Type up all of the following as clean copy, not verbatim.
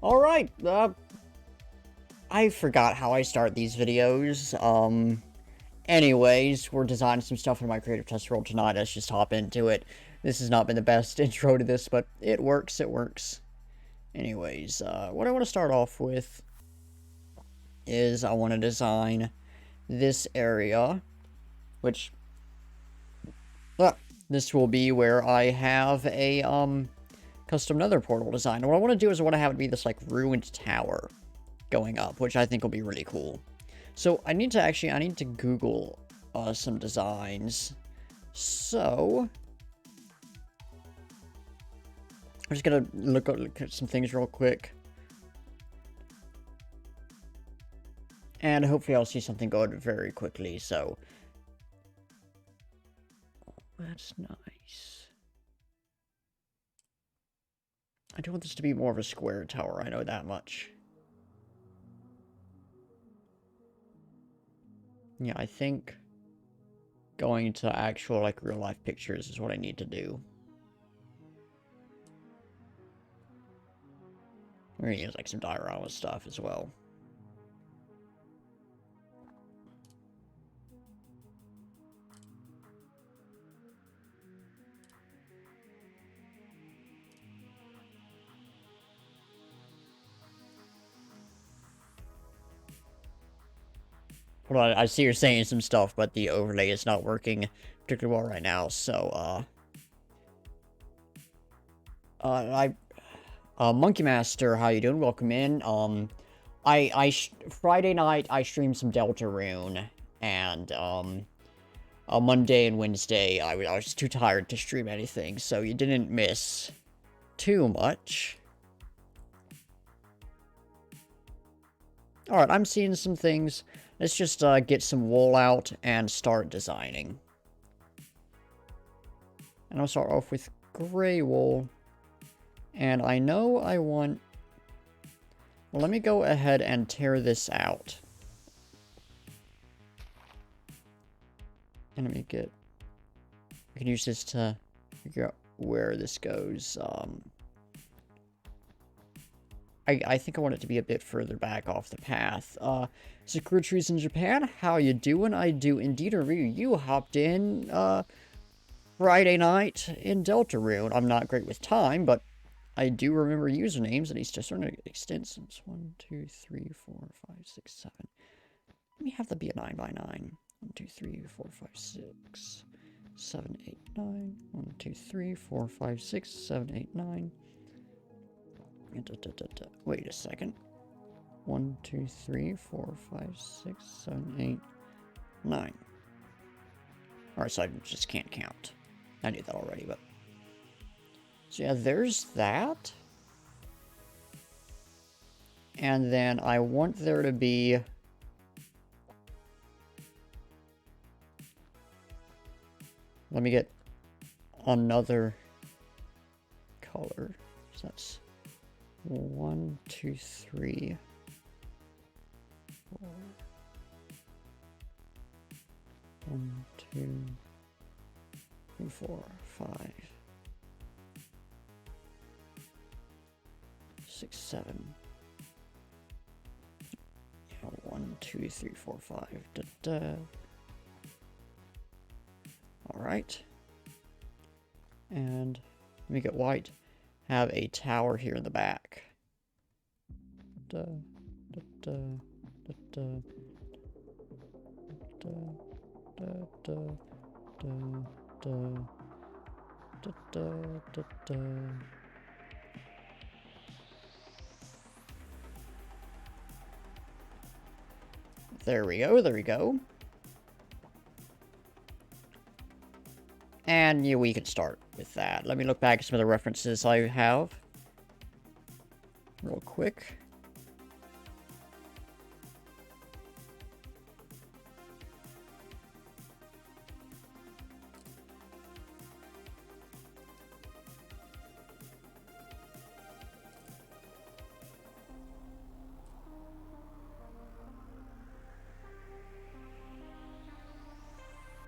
Alright, I forgot how I start these videos. Anyways, we're designing some stuff in my creative test world tonight. Let's just hop into it. This has not been the best intro to this, but it works, Anyways, what I want to start off with is I want to design this area, which, this will be where I have a, custom Nether portal design. And what I want to do is I want to have it be this, like, ruined tower going up, which I think will be really cool. So, I need to Google, some designs. So, I'm just gonna look at some things real quick. And hopefully I'll see something good very quickly, so. Oh, that's nice. I do want this to be more of a square tower, I know that much. Yeah, I think going to actual, like, real-life pictures is what I need to do. We're gonna use, like, some diorama stuff as well. Well, I see you're saying some stuff, but the overlay is not working particularly well right now, so, Monkey Master, how you doing? Welcome in. Friday night, I streamed some Deltarune, and, on Monday and Wednesday, I was too tired to stream anything, so you didn't miss too much. Alright, I'm seeing some things. Let's just, get some wool out and start designing. And I'll start off with gray wool. And I know I want... Well, let me go ahead and tear this out. And let me get... I can use this to figure out where this goes. I think I want it to be a bit further back off the path. Sakura Trees in Japan, how you doing? I do indeed review. You hopped in, Friday night in Deltarune. I'm not great with time, but I do remember usernames, at least to a certain extent. 1, 2, 3, 4, 5, 6, 7. Let me have that be a 9 by 9. 1, 2, 3, 4, 5, 6, 7, 8, 9. 1, 2, 3, 4, 5, 6, 7, 8, 9. Wait a second. 1, 2, 3, 4, 5, 6, 7, 8, 9. Alright, so I just can't count. I knew that already, but... So yeah, there's that. And then I want there to be... Let me get another color. So that's 1, 2, 3, 4. 1, 2, 3, 4, 5, 6, 7. Yeah, 1, 2, 3, 4, 5. Da, da. Alright. And let me get white. Have a tower here in the back. Da, da, da, da, da, da, da, da, da, da, da, da, da. There we go, there we go. And yeah, we can start with that. Let me look back at some of the references I have. Real quick.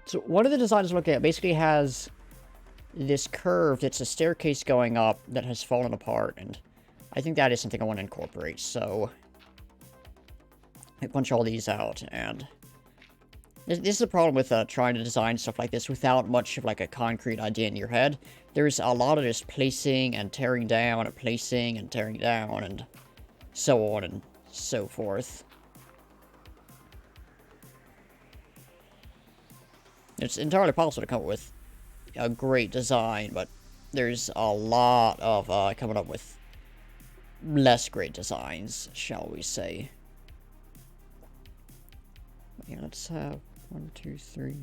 So one of the designs I'm looking at basically has this curve that's a staircase going up that has fallen apart, and I think that is something I want to incorporate, so I punch all these out, and this is the problem with trying to design stuff like this without much of like a concrete idea in your head. There's a lot of just placing and tearing down and placing and tearing down and so on and so forth. It's entirely possible to come up with a great design, but there's a lot of coming up with less great designs, shall we say. Yeah, let's have 1, 2, 3.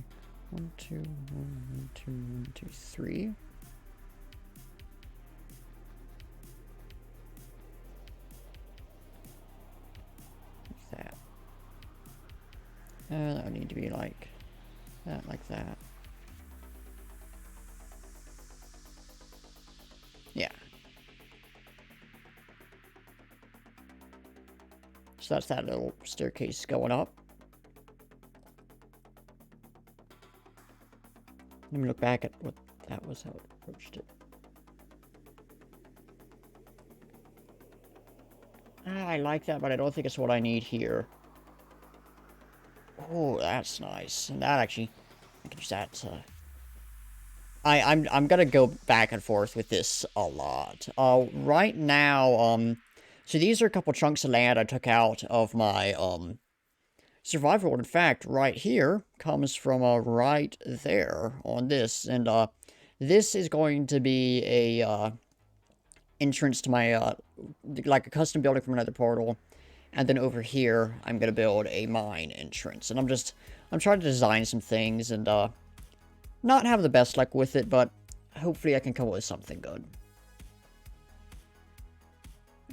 1, 2, 1, 2, 1, 2, 3. Like that. That would need to be like that, like that. Yeah. So that's that little staircase going up. Let me look back at what that was, how it approached it. I like that, but I don't think it's what I need here. Oh, that's nice. And that actually, I can use that. I'm gonna go back and forth with this a lot. Right now, so these are a couple chunks of land I took out of my survival world. In fact, right here comes from right there on this, and this is going to be a entrance to my like a custom building from another portal, and then over here I'm gonna build a mine entrance, and I'm trying to design some things and not have the best luck with it, but hopefully I can come up with something good.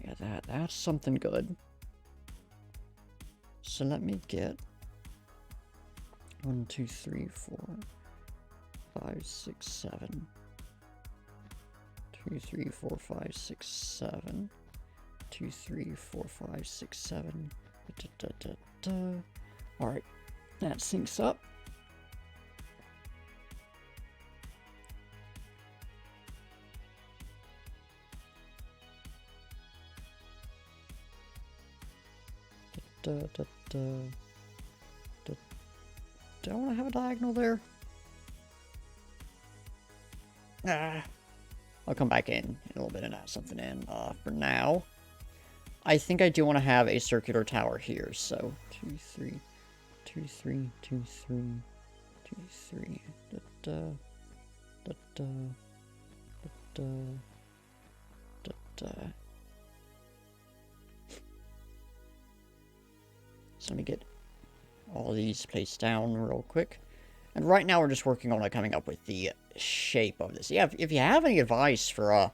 Yeah, that's something good. So let me get 1, 2, 3, 4, 5, 6, 7. 2, 3, 4, 5, 6, 7. 2, 3, 4, 5, 6, 7. Alright, that syncs up. Do I want to have a diagonal there? I'll come back in a little bit and add something in. For now, I think I do want to have a circular tower here. So 2, 3, 2, 3, 2, 3, 2, 3. So let me get all these placed down real quick. And right now we're just working on coming up with the shape of this. Yeah, if you have any advice for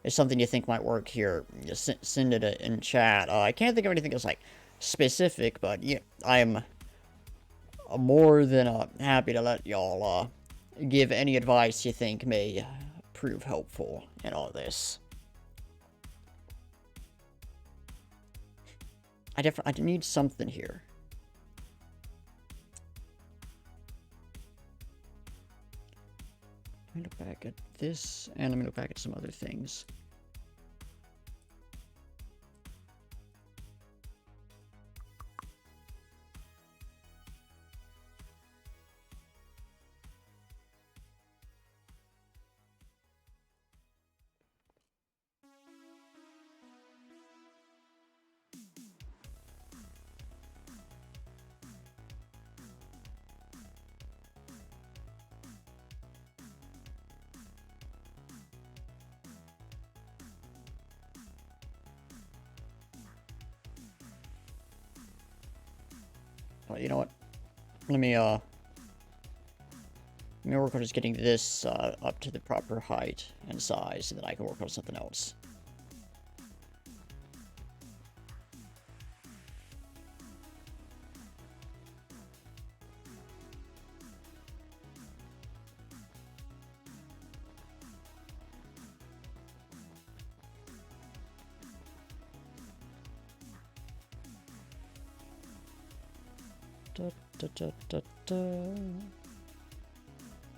if something you think might work here, just send it in chat. I can't think of anything that's like specific, but yeah, I'm more than happy to let y'all give any advice you think may prove helpful in all this. I need something here. Let me look back at this, and let me look back at some other things. Well, you know what? Let me work on just getting this up to the proper height and size, and then I can work on something else.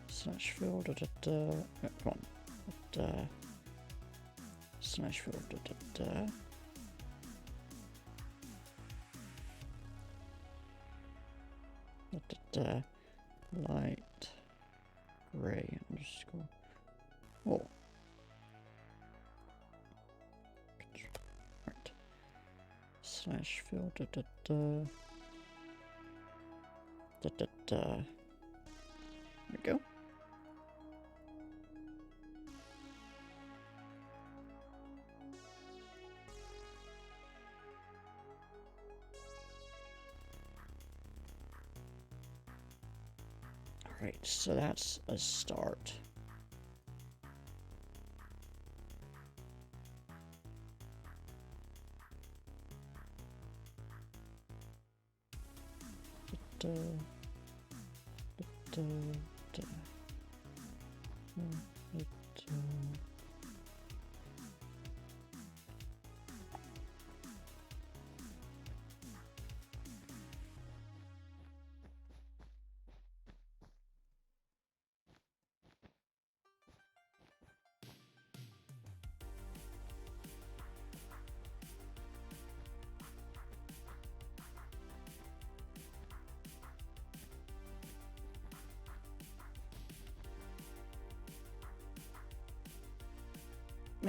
Slash fill, come on. Slash fill, light gray underscore. Oh. Right. Slash fill. There we go. Alright, so that's a start.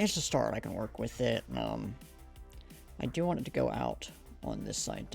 It's a start. I can work with it. I do want it to go out on this side.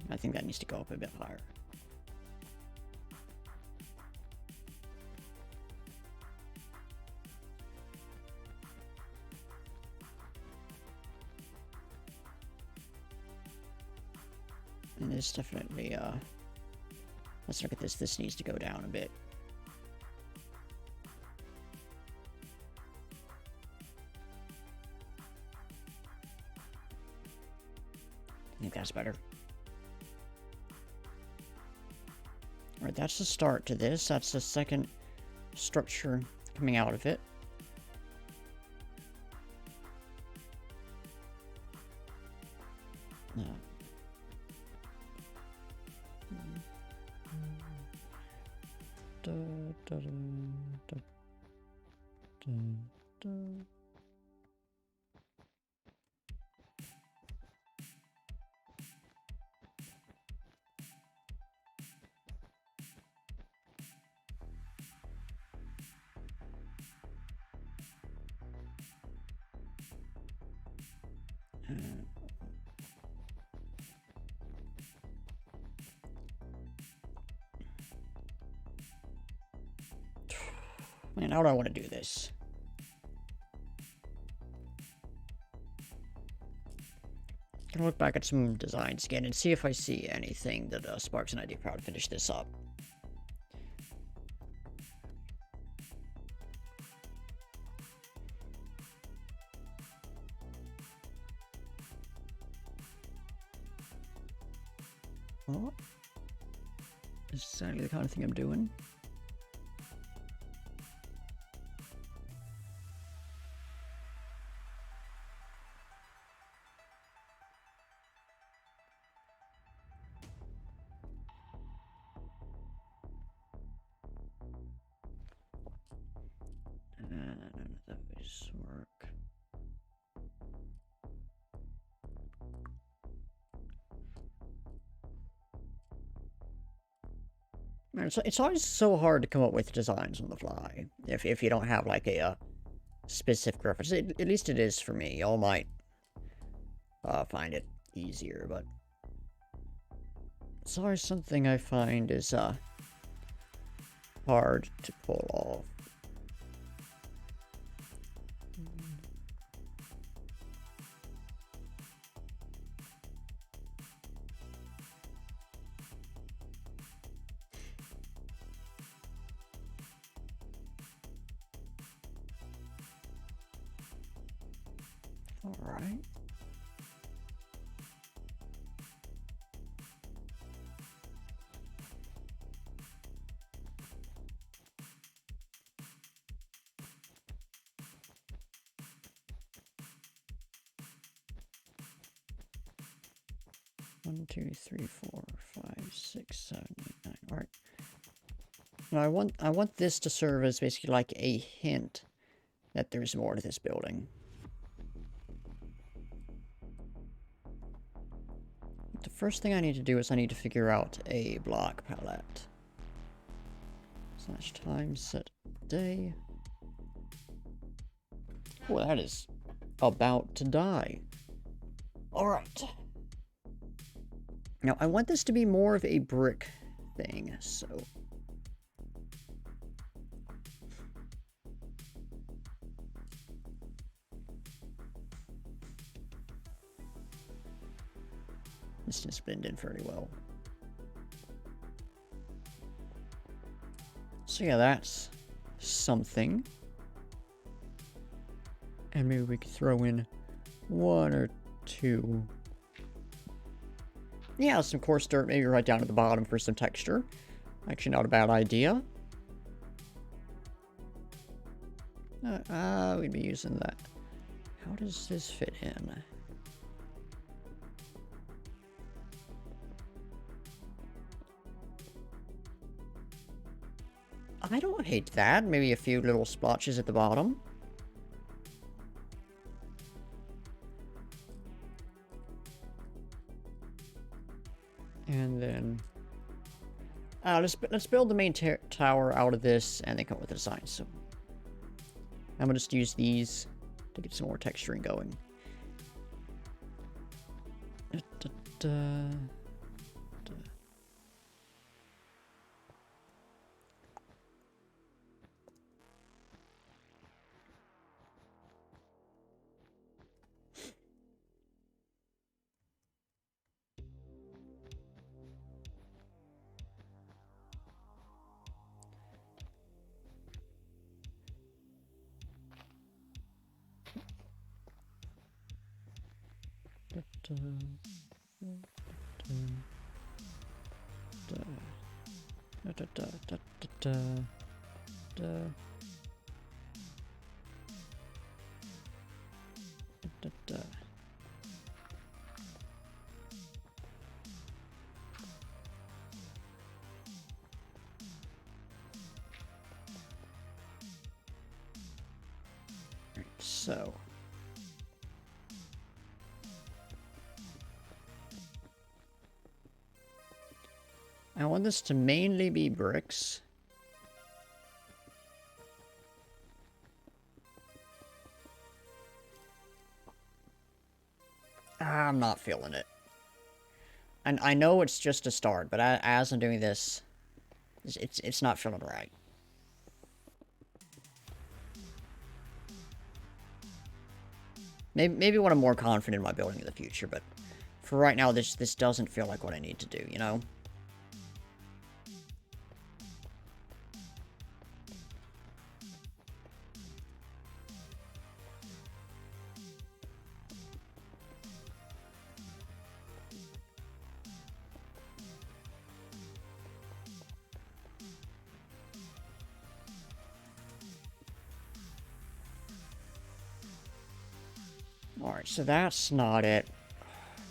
I think that needs to go up a bit higher. And it's definitely, let's look at this. This needs to go down a bit. I think that's better. Alright, that's the start to this. That's the second structure coming out of it. Man, how do I want to do this? I'm gonna look back at some designs again and see if I see anything that sparks an idea for how to finish this up. Oh, is this exactly the kind of thing I'm doing? None of those work. Man, it's always so hard to come up with designs on the fly if you don't have like a specific reference. At least it is for me. Y'all might find it easier, but It's always something I find is hard to pull off. All right. One, two, three, four, five, six, 7, 8, 9. All right. Now I want this to serve as basically like a hint that there's more to this building. The first thing I need to do is I need to figure out a block palette. Slash time set day. Oh, that is about to die. Alright. Now, I want this to be more of a brick thing, so... This just blend in very well. So yeah, that's something. And maybe we could throw in 1 or 2. Yeah, some coarse dirt maybe right down at the bottom for some texture. Actually not a bad idea. We'd be using that. How does this fit in? I don't hate that. Maybe a few little splotches at the bottom. And then... let's build the main tower out of this and then come up with a design. So I'm gonna just use these to get some more texturing going. So I want this to mainly be bricks. I'm not feeling it. And I know it's just a start, but as I'm doing this, it's not feeling right. Maybe when I'm more confident in my building in the future, but for right now, this doesn't feel like what I need to do, you know? Alright, so that's not it.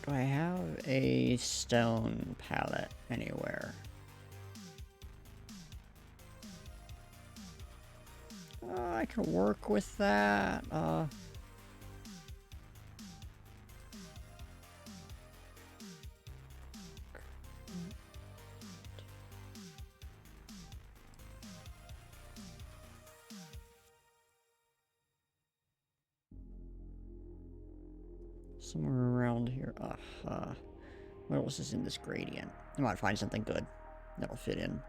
Do I have a stone palette anywhere? I can work with that. Somewhere around here. What else is in this gradient? I might find something good that'll fit in.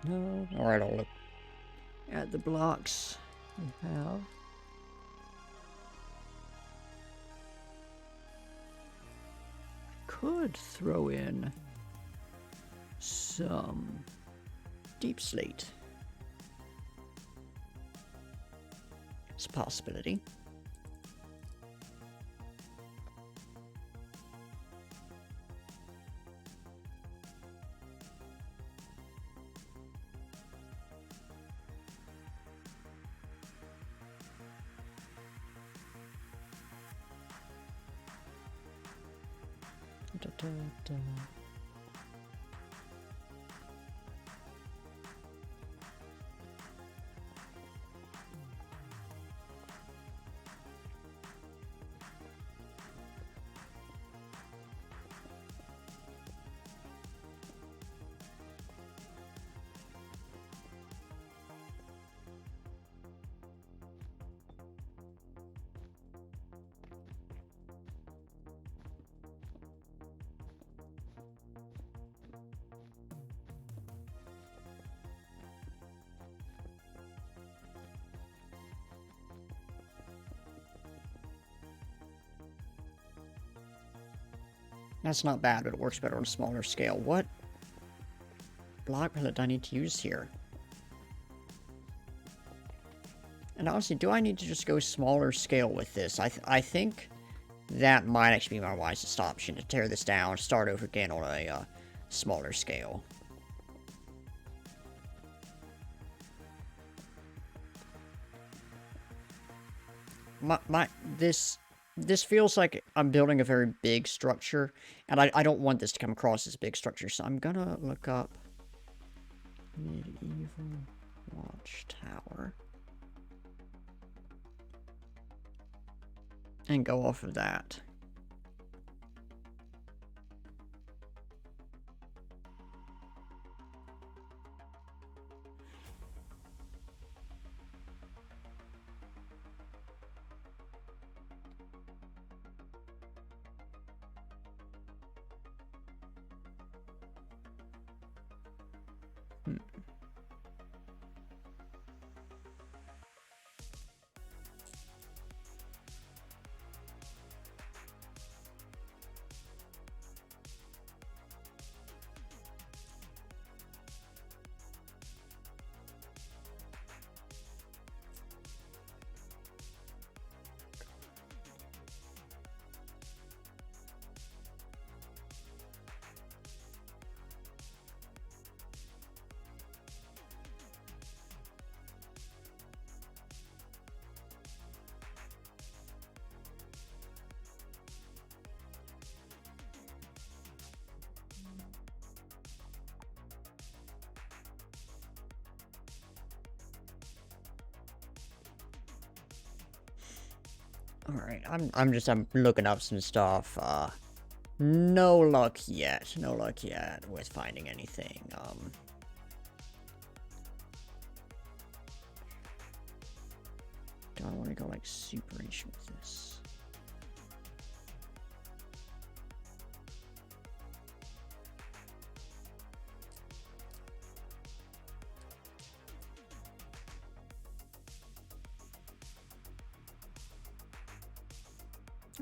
No. Alright, I'll look at the blocks we have. Could throw in some deep slate. It's a possibility. Da, da, da. That's not bad, but it works better on a smaller scale. What block palette do I need to use here? And honestly, do I need to just go smaller scale with this? I think that might actually be my wisest option, to tear this down, start over again on a smaller scale. This feels like I'm building a very big structure, and I don't want this to come across as a big structure, so I'm gonna look up medieval watchtower and go off of that. Alright, I'm looking up some stuff. No luck yet. No luck yet with finding anything. Do I want to go like super ancient with this?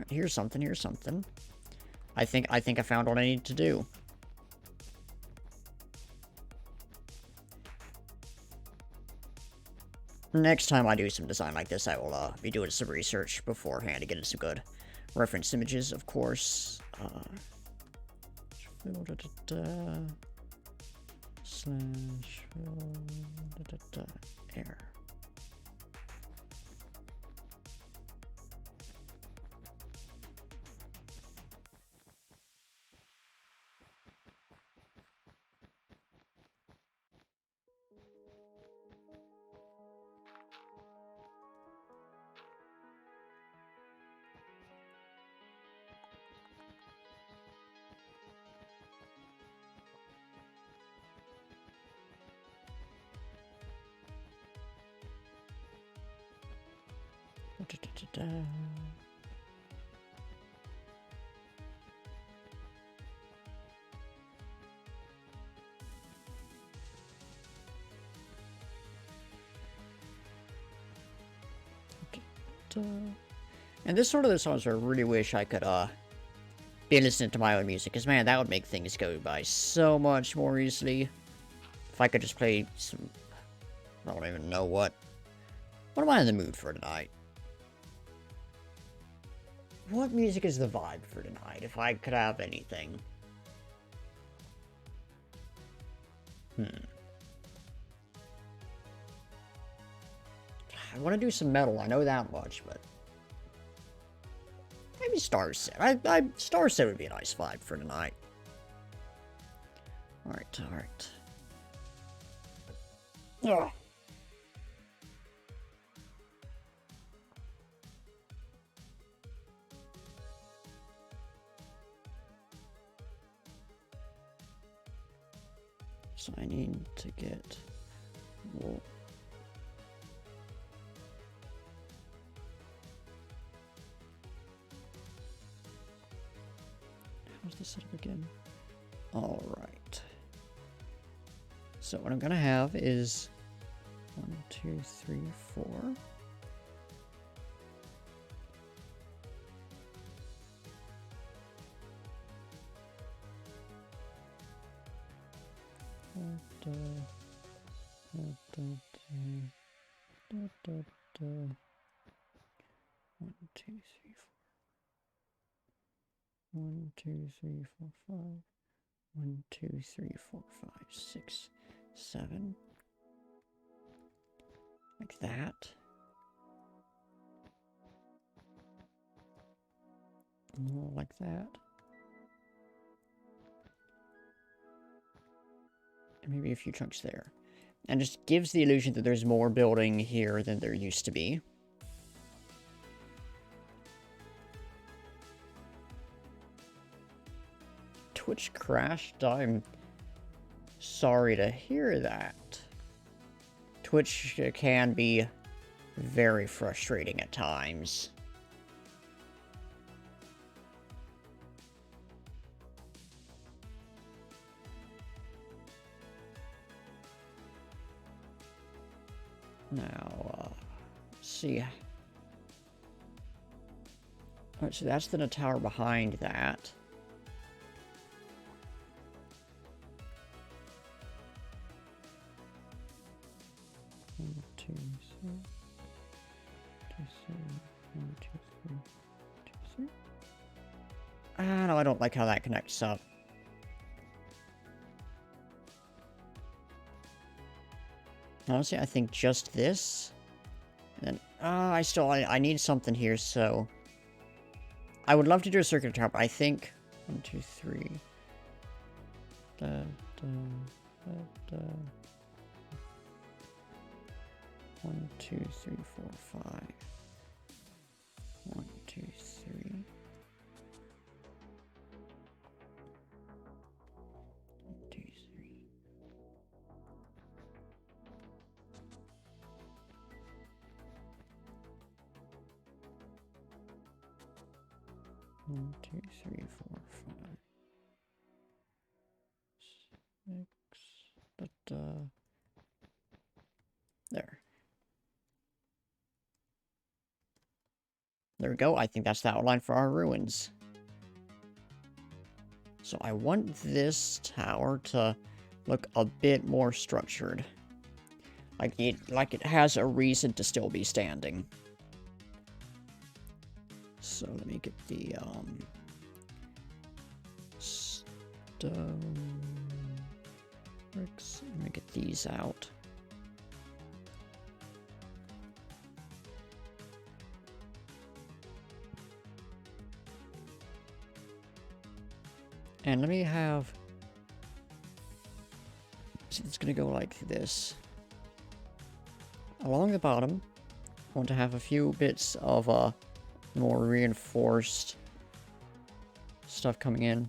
Here's something, here's something. I think I found what I need to do. Next time I do some design like this, I will be doing some research beforehand to get some good reference images, of course. Slash air. And this is one of those songs where I really wish I could, be listening to my own music, because, man, that would make things go by so much more easily. If I could just play some... I don't even know what... What am I in the mood for tonight? What music is the vibe for tonight, if I could have anything? I want to do some metal, I know that much, but... Maybe Starset. Starset would be a nice vibe for tonight. Alright, alright. Ugh. So I need to get... Well, how's this set up again? Alright. So what I'm gonna have is 1, 2, 3, 4. One, two, three, four. 1, 2, 3, 4, 5. 1, 2, 3, 4, 5, 6, 7. Like that. More like that. And maybe a few chunks there. And just gives the illusion that there's more building here than there used to be. Twitch crashed? I'm sorry to hear that. Twitch can be very frustrating at times. Now, let's see. Alright, so that's the tower behind that. One, two, three. 2, 3. 1, 2, 3. 2, 3. Ah, no, I don't like how that connects up. Honestly, I think just this. And then, I need something here, so... I would love to do a circular tower, but I think... 1, 2, 3... Da, da, da, da. 1, 2, 3, 4, 5. 1, 2, 3. 1, 2, 3. 1, 2, 3, 4, 5, 6. Da, da. There. There we go. I think that's the outline for our ruins. So I want this tower to look a bit more structured. Like it has a reason to still be standing. So let me get the stone bricks. Let me get these out. And let me have... So it's gonna go like this. Along the bottom, I want to have a few bits of more reinforced stuff coming in.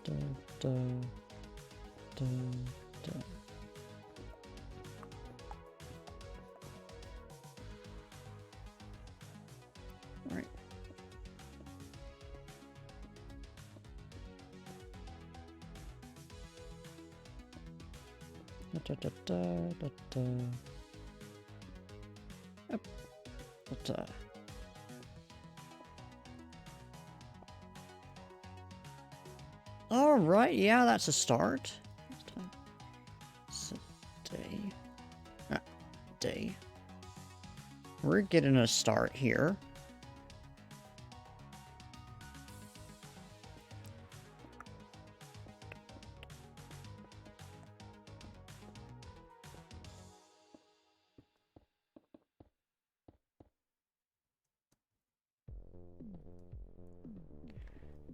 Da, da, da, da. Alright. Da, da, da, da, da. Yep. Da, da. All right, yeah, that's a start. It's a day. Day. We're getting a start here.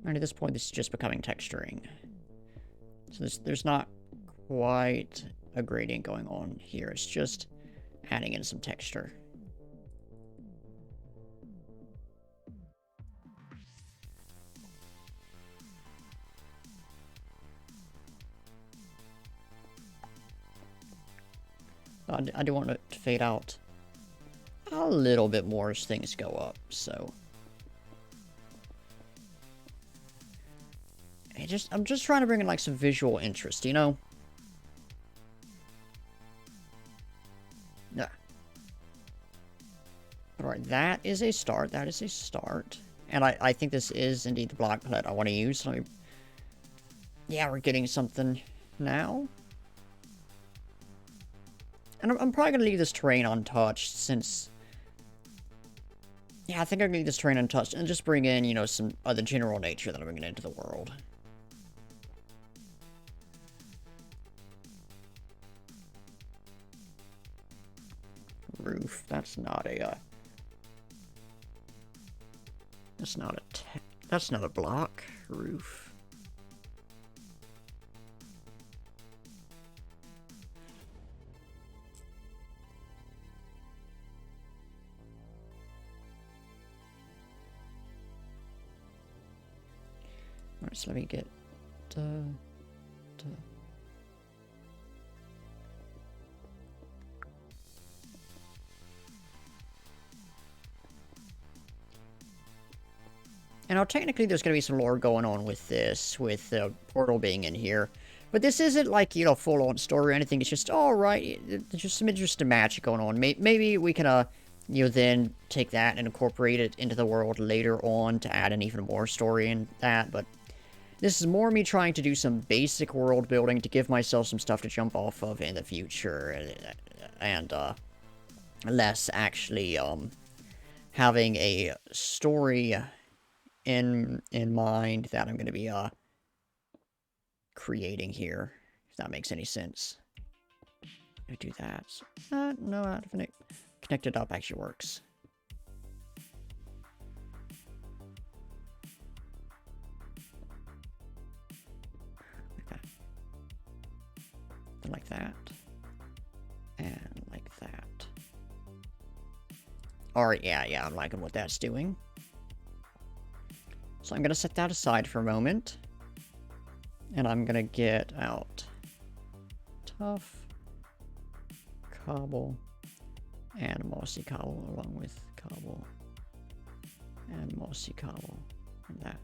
And at this point, this is just becoming texturing. So there's not quite a gradient going on here. It's just adding in some texture. I do want it to fade out a little bit more as things go up, so... I'm just trying to bring in, like, some visual interest, you know? Yeah. Alright, that is a start. That is a start. And I think this is indeed the block palette I want to use. Let me... Yeah, we're getting something now. And I'm probably going to leave this terrain untouched since... Yeah, I think I'm going to leave this terrain untouched and just bring in, you know, some other general nature that I'm bringing into the world. Roof. That's not a, that's not a block. Roof. Alright, so let me get, And now, technically, there's going to be some lore going on with this, with the portal being in here. But this isn't like, you know, full-on story or anything. It's just, alright, there's just some interesting magic going on. Maybe we can, you know, then take that and incorporate it into the world later on to add in even more story in that. But this is more me trying to do some basic world building to give myself some stuff to jump off of in the future. And less actually, having a story... in mind that I'm going to be creating here, if that makes any sense. I do that. No, not if it connected up actually works. Like that. And like that. And like that. Alright, yeah, I'm liking what that's doing. So I'm going to set that aside for a moment. And I'm going to get out tough, cobble, and mossy cobble, along with cobble, and mossy cobble, and that,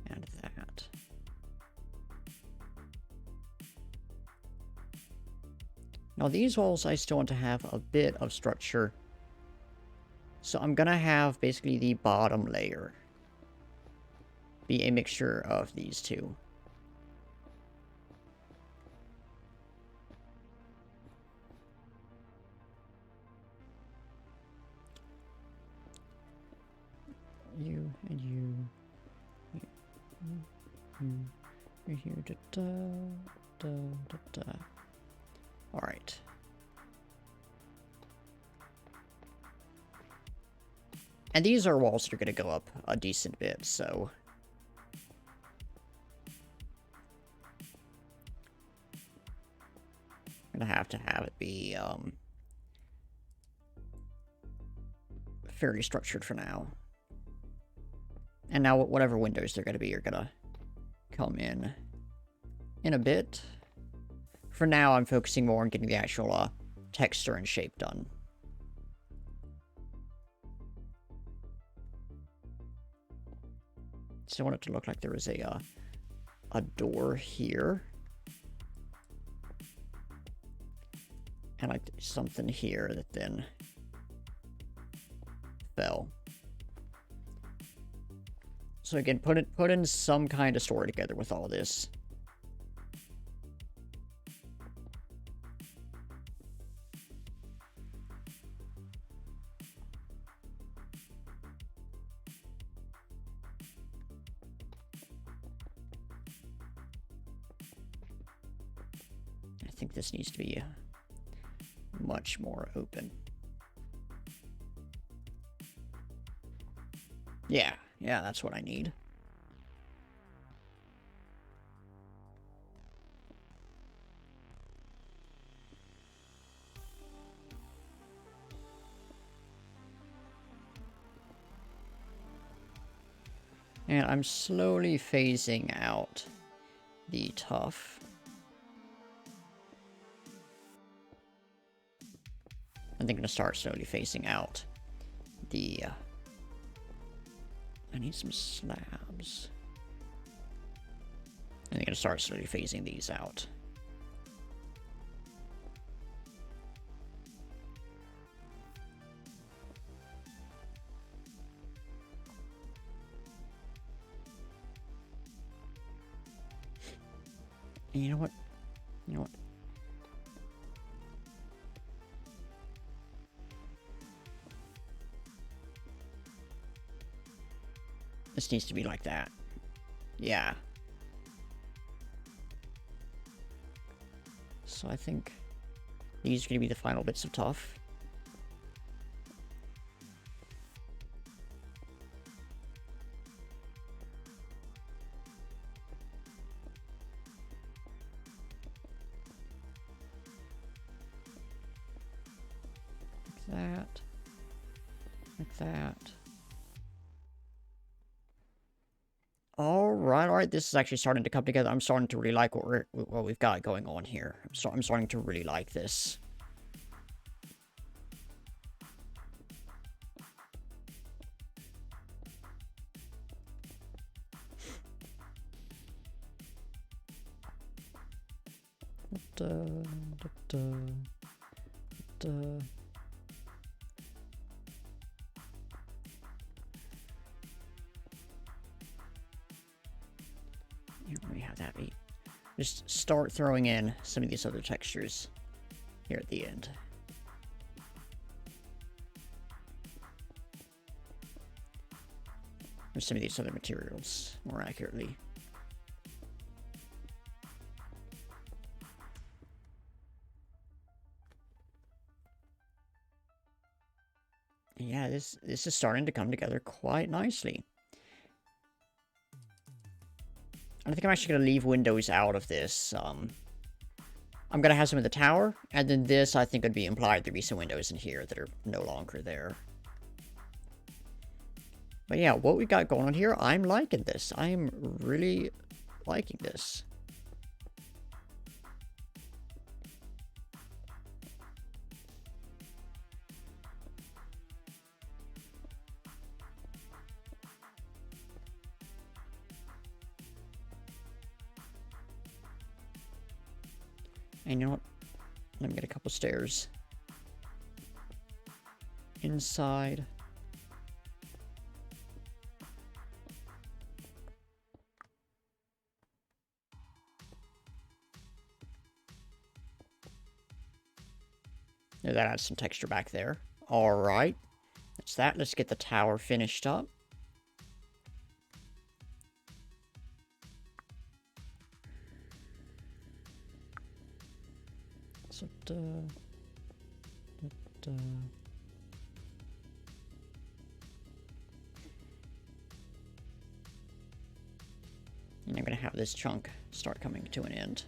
and that. Now these walls I still want to have a bit of structure. So I'm going to have basically the bottom layer be a mixture of these two. You and you. You're here. Da, da, da, da. All right. And these are walls that are going to go up a decent bit, so... I'm going to have it be, fairly structured for now. And now whatever windows they're going to be are going to come in a bit. For now, I'm focusing more on getting the actual, texture and shape done. So I want it to look like there is a door here. like something here that then fell. So again, put in some kind of story together with all this. I think this needs to be much more open. Yeah, that's what I need. And I'm slowly phasing out the tough. I think I'm gonna start slowly phasing out the... I need some slabs. I think I'm gonna start slowly phasing these out. And you know what? You know what? This needs to be like that. Yeah. So I think these are going to be the final bits of tough. Like that. Like that. Alright, this is actually starting to come together. I'm starting to really like what we've got going on here. I'm starting to really like this. Let me have that be. Just start throwing in some of these other textures here at the end. Or some of these other materials, more accurately. Yeah, this is starting to come together quite nicely. I think I'm actually going to leave windows out of this. I'm going to have some in the tower, and then this, I think, would be implied there'd be some windows in here that are no longer there. But yeah, what we got going on here, I'm liking this. I am really liking this. And you know what? Let me get a couple stairs inside. There, that adds some texture back there. All right, that's that. Let's get the tower finished up. So, and I'm gonna have this chunk start coming to an end.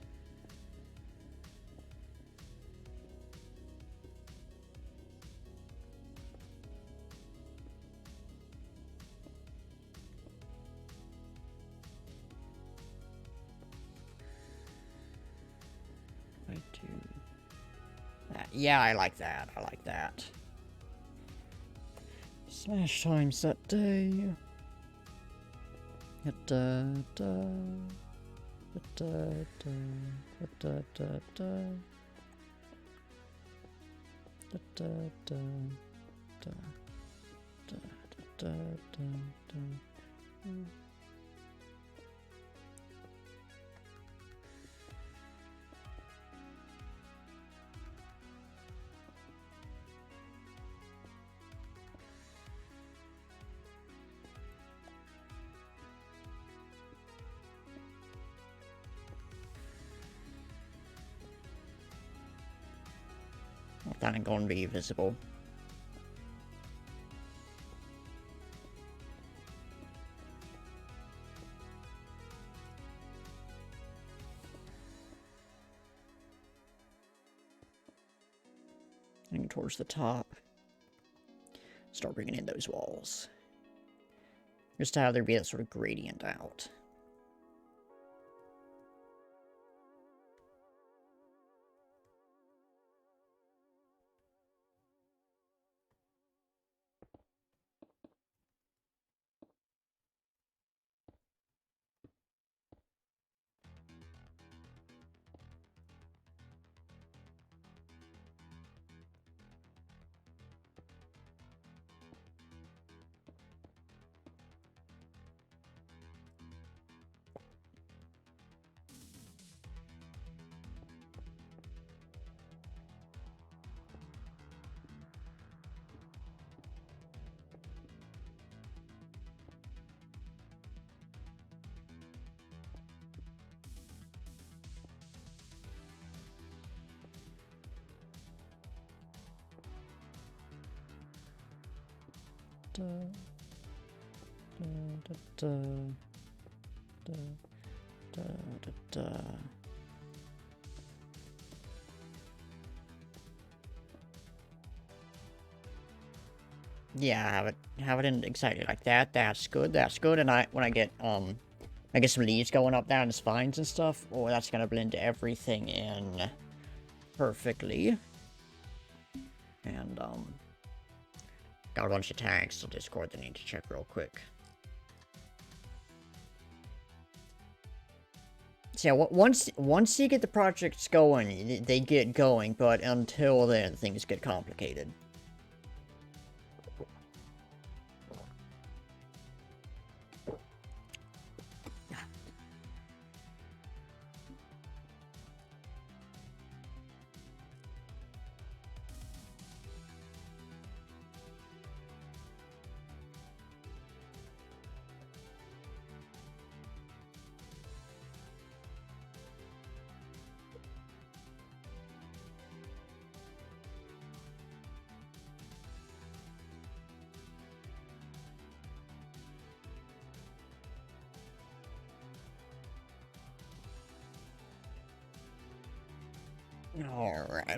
I do that. Yeah, I like that. I like that. Slash times that day. Da, da, da, da, da, da, da, da. Well, that ain't gonna be visible. Heading towards the top. Start bringing in those walls. Just to have there be that sort of gradient out. Da, da, da, da, da, da, da. Yeah, have it in exactly like that. That's good. That's good. And when I get some leaves going up down the spines and stuff. Oh, that's gonna blend everything in perfectly. And got a bunch of tags to Discord that I need to check real quick. So yeah, once you get the projects going, they get going. But until then, things get complicated.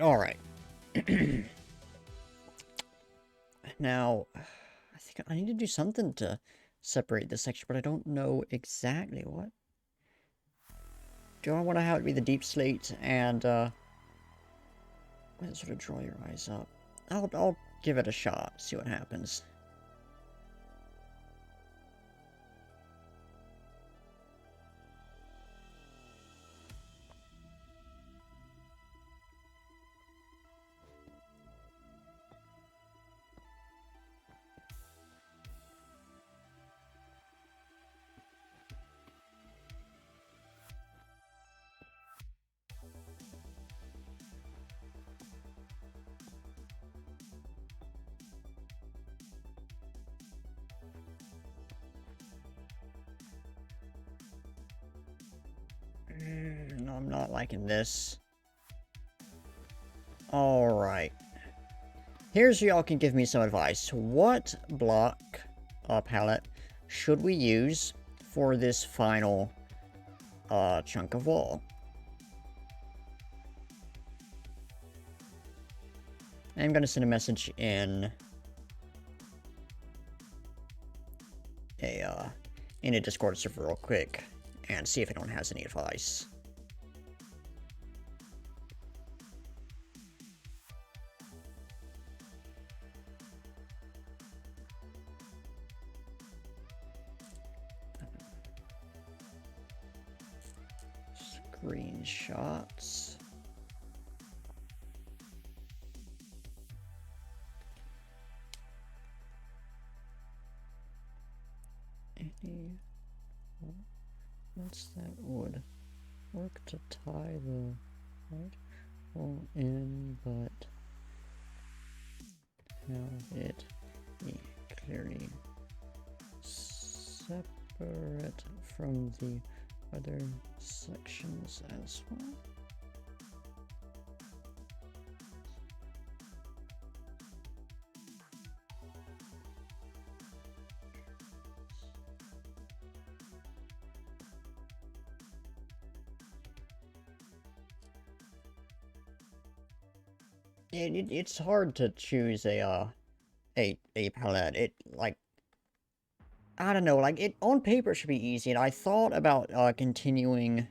Alright. Now, I think I need to do something to separate this section, but I don't know exactly what. Do I want to have it be the deep slate and, sort of draw your eyes up? I'll give it a shot, see what happens. No, I'm not liking this. Alright. Here's where y'all can give me some advice. What block palette should we use for this final chunk of wall? I'm gonna send a message in a Discord server real quick and see if anyone has any advice. Screenshots. any... What's that wood? Work to tie the right hole in, but have it be clearly separate from the other sections as well. It's hard to choose a palette. It, like, I don't know, like, it on paper should be easy, and I thought about continuing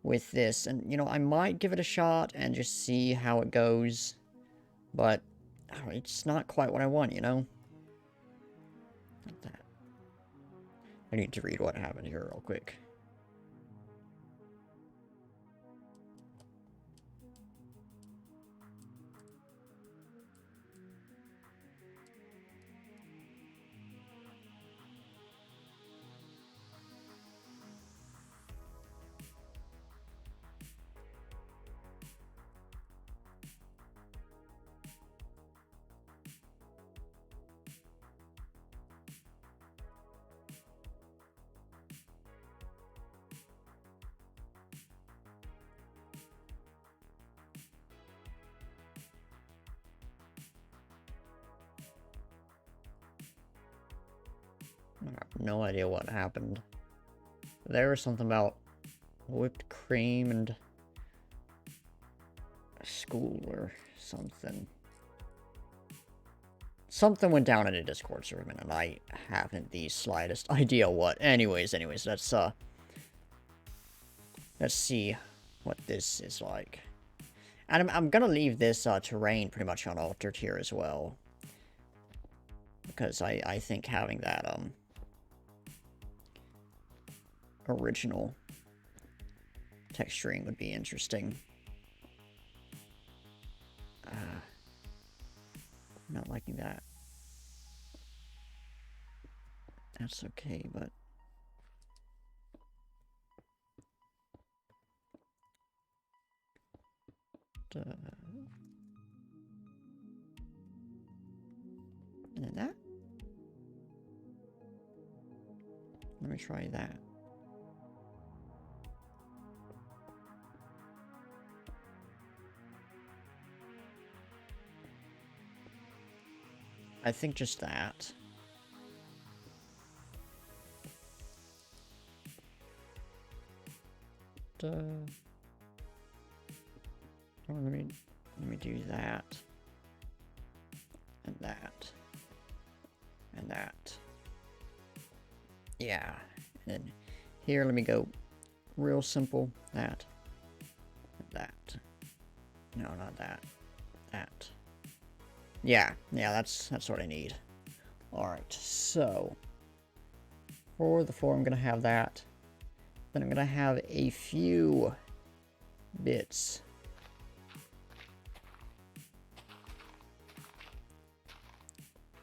with this, and, you know, I might give it a shot and just see how it goes, but oh, it's not quite what I want, you know? Not that. I need to read what happened here real quick. I have no idea what happened. There was something about whipped cream and school or something. Something went down in a Discord server, and I haven't the slightest idea what. Anyways, let's see what this is like. And I'm gonna leave this terrain pretty much unaltered here as well, because I think having that original texturing would be interesting. Not liking that. That's okay, but and that. Let me try that. I think just that. Oh, let me do that. And that. And that. Yeah. And then here, let me go real simple. That. And that. No, not that. That. Yeah, that's what I need. Alright, so for the floor I'm gonna have that. Then I'm gonna have a few bits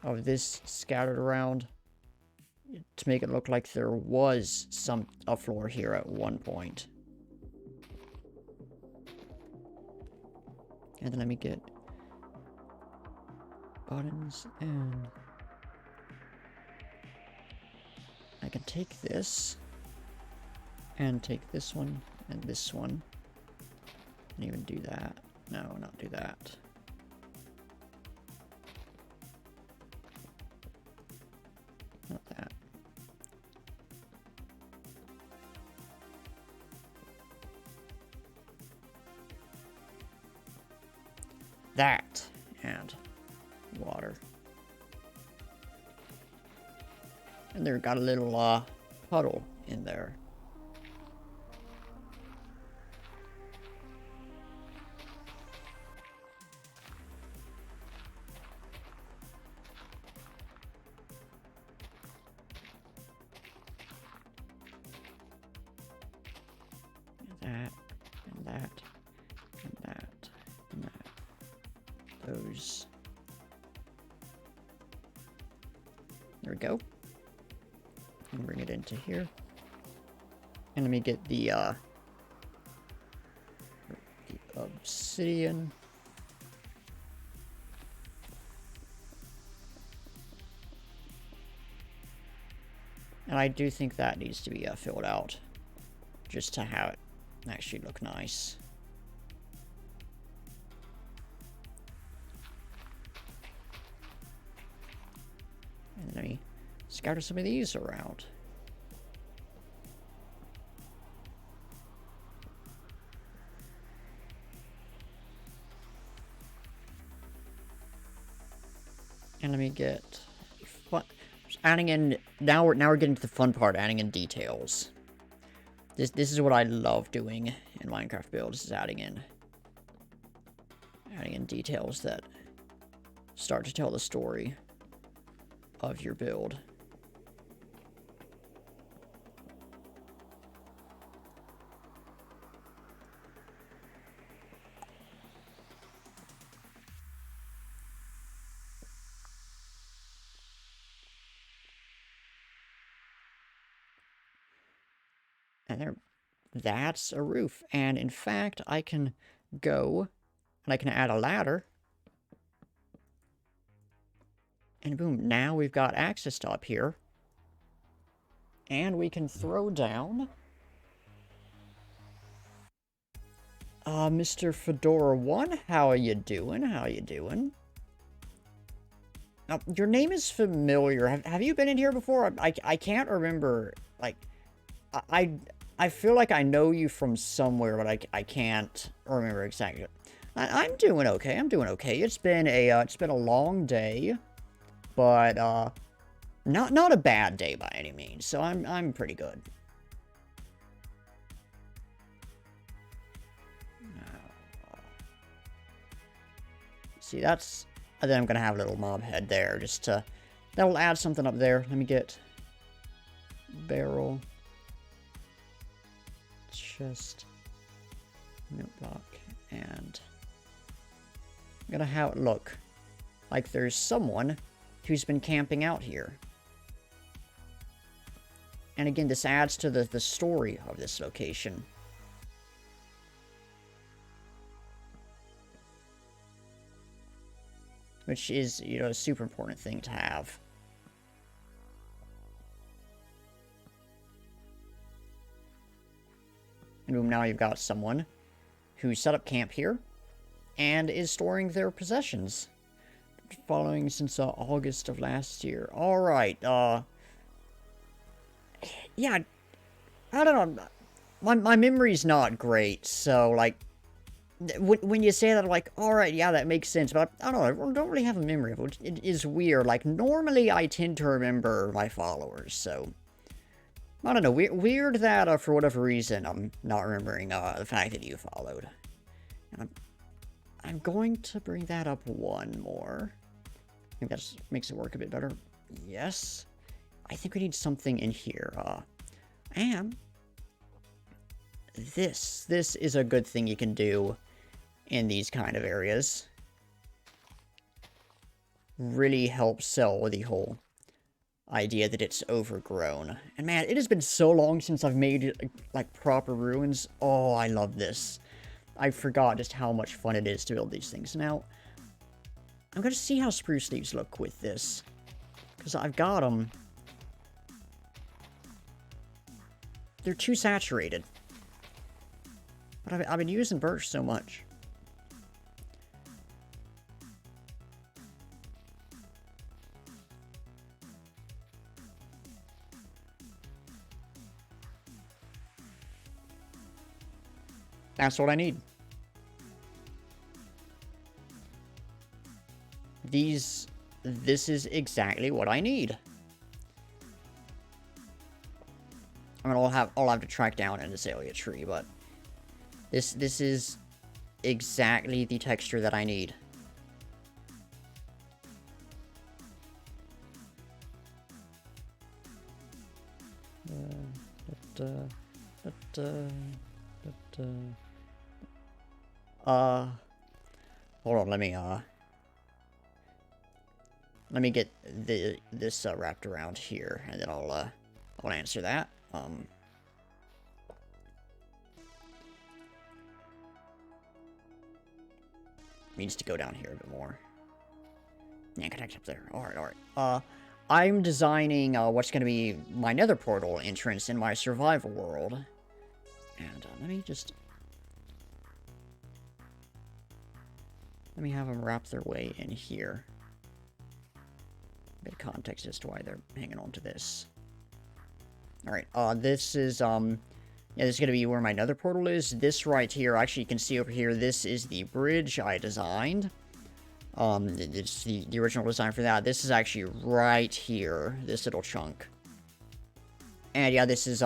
of this scattered around to make it look like there was a floor here at one point. And then let me get buttons, and I can take this and take this one and this one and even do that. No, not do that. Not that. That and water. And there got a little puddle in there. And that, and that, and that. Those. There we go. And bring it into here. And let me get the obsidian. And I do think that needs to be filled out. Just to have it actually look nice. And then let me scatter some of these around. And let me get fun. Adding in now we're getting to the fun part, adding in details. This is what I love doing in Minecraft builds, is adding in details that start to tell the story of your build. And there, that's a roof. And in fact, I can go and I can add a ladder. And boom, now we've got access to up here. And we can throw down Mr. Fedora 1, how are you doing? How you doing? Now, your name is familiar. Have you been in here before? I can't remember. Like, I feel like I know you from somewhere, but I can't remember exactly. I'm doing okay. I'm doing okay. It's been a long day, but not a bad day by any means. So I'm pretty good. See, that's... And then I'm gonna have a little mob head there, just to... That will add something up there. Let me get... Barrel... Chest... Note block, and... I'm gonna have it look like there's someone who's been camping out here. And again, this adds to the story of this location. Which is, you know, a super important thing to have. And boom, now you've got someone who set up camp here and is storing their possessions. Following since August of last year. Alright, yeah, I don't know. My memory's not great, so, like, when you say that, I'm like, alright, yeah, that makes sense, but I don't know, I don't really have a memory of it. It is weird. Like, normally I tend to remember my followers, so... I don't know, weird that, for whatever reason, I'm not remembering, the fact that you followed. And I'm going to bring that up one more. I think that makes it work a bit better. Yes. I think we need something in here, and... This is a good thing you can do in these kind of areas. Really helps sell the whole idea that it's overgrown. And man, it has been so long since I've made, like, proper ruins. Oh, I love this. I forgot just how much fun it is to build these things. Now, I'm going to see how spruce leaves look with this. Because I've got them. They're too saturated. But I've been using birch so much. That's what I need. This is exactly what I need. I mean, I'll have to track down an azalea tree, but this is exactly the texture that I need. Hold on, let me get this wrapped around here, and then I'll will answer that. Needs to go down here a bit more. Yeah, connect up there. Alright, alright. I'm designing what's going to be my nether portal entrance in my survival world. And let me just... Let me have them wrap their way in here. A bit of context as to why they're hanging on to this. Alright, this is, yeah, this is going to be where my nether portal is. This right here, actually, you can see over here, this is the bridge I designed. It's the original design for that. This is actually right here, this little chunk. And yeah, this is,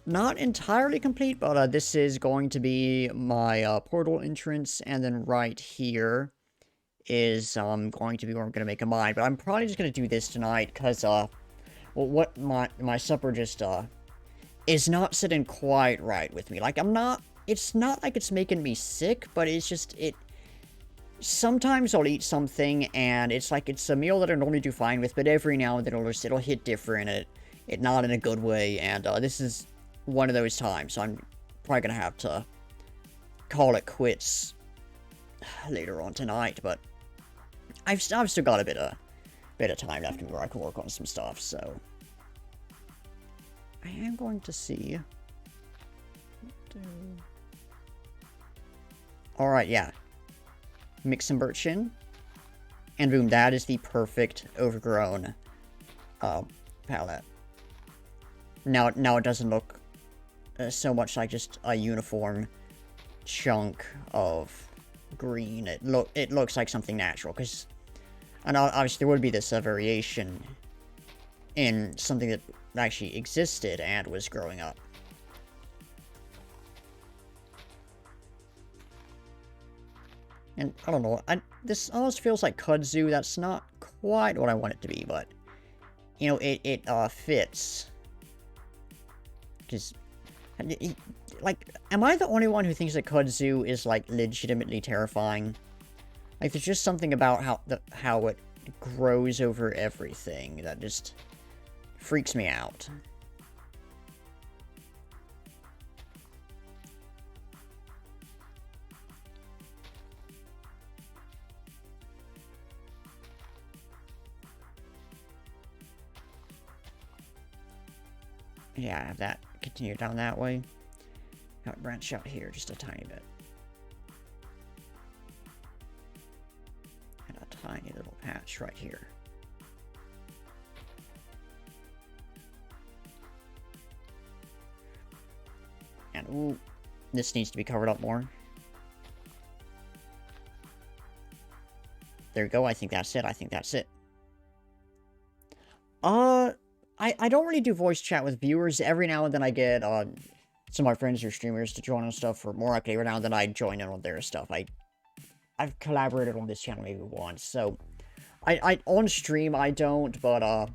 not entirely complete, but, this is going to be my, portal entrance, and then right here is, going to be where I'm gonna make a mine. But I'm probably just gonna do this tonight, because, well, what my supper just, is not sitting quite right with me. Like, it's not like it's making me sick, but it's just, sometimes I'll eat something, and it's like, it's a meal that I normally do fine with, but every now and then it'll hit different, it not in a good way, and, this is one of those times, so I'm probably gonna have to call it quits later on tonight, but I've still got a bit of time left where I can work on some stuff, so I am going to see. Alright, yeah. Mix some birch in. And boom, that is the perfect overgrown palette. Now it doesn't look so much like just a uniform chunk of green. It looks like something natural, because and obviously there would be this variation in something that actually existed and was growing up. And I don't know, this almost feels like kudzu. That's not quite what I want it to be, but you know, it fits. Because, like, am I the only one who thinks that kudzu is like legitimately terrifying? Like, there's just something about how it grows over everything that just freaks me out. Yeah, I have that continue down that way. Got branch out here just a tiny bit. And a tiny little patch right here. And ooh, this needs to be covered up more. There we go. I think that's it. I think that's it. I don't really do voice chat with viewers. Every now and then I get some of my friends or streamers to join on stuff, or more likely every now and then I join in on their stuff. I've collaborated on this channel maybe once, so I on stream I don't, but I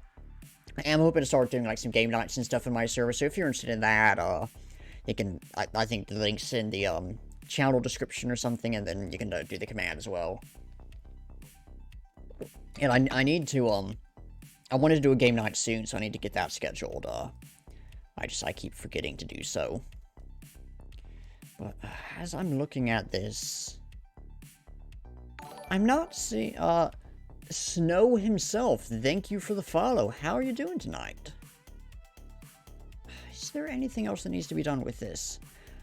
am hoping to start doing like some game nights and stuff in my server. So if you're interested in that, you can I think the link's in the channel description or something, and then you can do the command as well. And I need to I wanted to do a game night soon, so I need to get that scheduled. I keep forgetting to do so. But as I'm looking at this, I'm not seeing, Snow himself, thank you for the follow. How are you doing tonight? Is there anything else that needs to be done with this?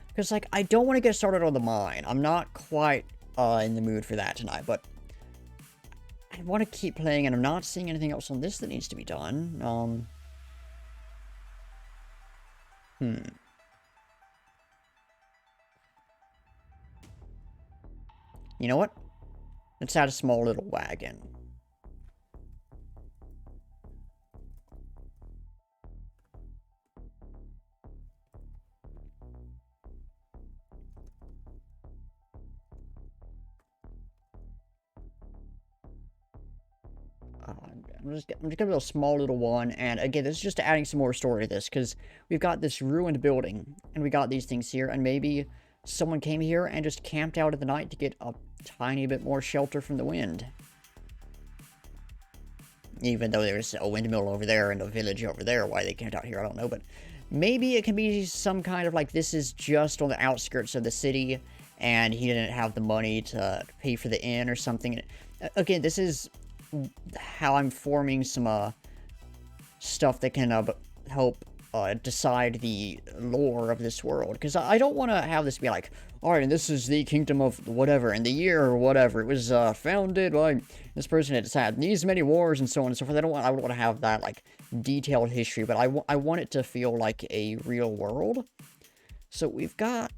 Because, like, I don't want to get started on the mine. I'm not quite, in the mood for that tonight, but I want to keep playing, and I'm not seeing anything else on this that needs to be done. You know what? Let's add a small little wagon. I'm just gonna build a small little one, and again, this is just adding some more story to this, because we've got this ruined building, and we got these things here, and maybe someone came here and just camped out at the night to get a tiny bit more shelter from the wind. Even though there's a windmill over there and a village over there, why they camped out here, I don't know, but maybe it can be some kind of, like, this is just on the outskirts of the city, and he didn't have the money to pay for the inn or something. Again, this is how I'm forming some, stuff that can, help, decide the lore of this world, because I don't want to have this be like, alright, and this is the kingdom of whatever, in the year or whatever, it was, founded by this person, it's had these many wars, and so on and so forth. I don't want to have that, like, detailed history, but I want it to feel like a real world. So you've got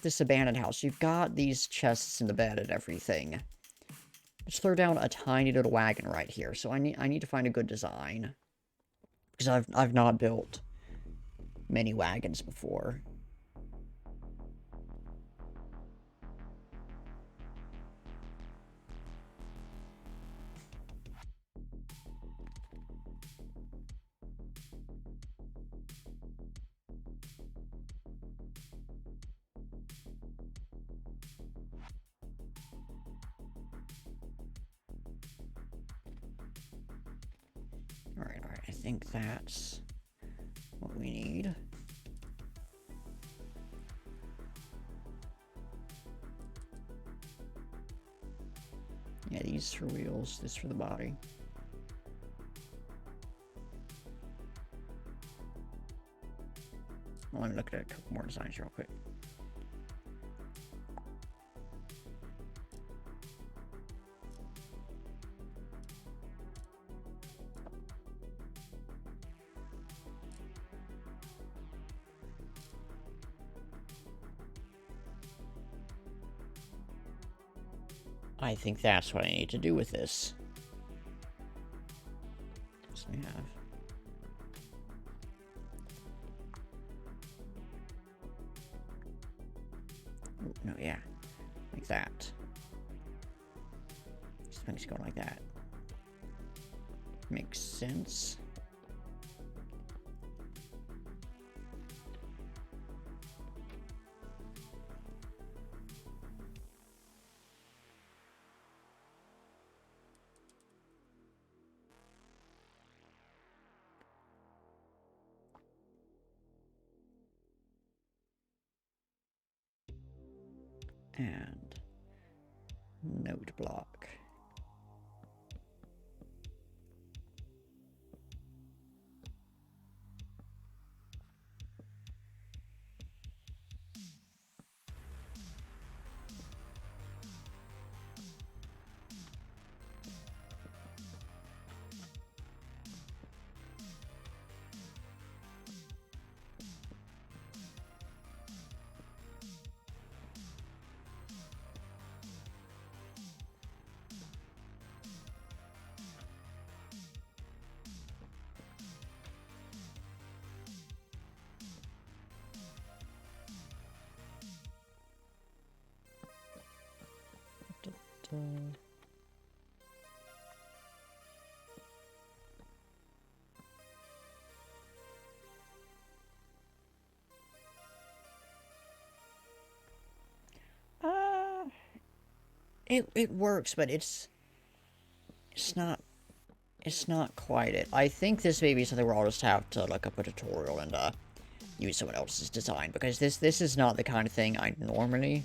this abandoned house, you've got these chests in the bed and everything. Let's throw down a tiny little wagon right here, so I need to find a good design. Because I've not built many wagons before. Alright, I think that's what we need. Yeah, these for wheels, this for the body. Well, let me look at a couple more designs real quick. I think that's what I need to do with this. So we have... Oh, no, yeah. Like that. This thing's going like that. Makes sense. And note block. It works, but it's not quite it. I think this may be something where I'll just have to look up a tutorial and use someone else's design, because this is not the kind of thing I normally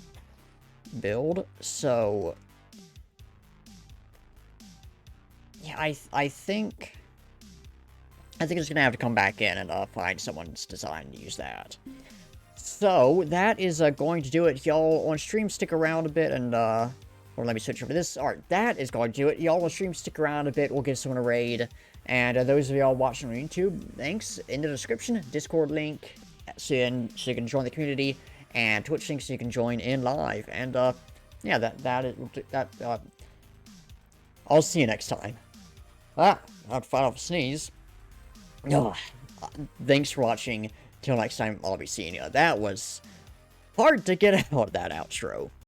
build. So yeah, I think it's gonna have to come back in and find someone's design and use that. So that is going to do it, y'all. On stream, stick around a bit and or let me switch over this. Alright, that is going to do it. Y'all on stream, stick around a bit. We'll give someone a raid. And those of y'all watching on YouTube, thanks. In the description, Discord link so you can join the community, and Twitch link so you can join in live. And yeah, I'll see you next time. I have to fight off a sneeze. Ugh. Thanks for watching. Till next time, I'll be seeing you. That was hard to get out of that outro.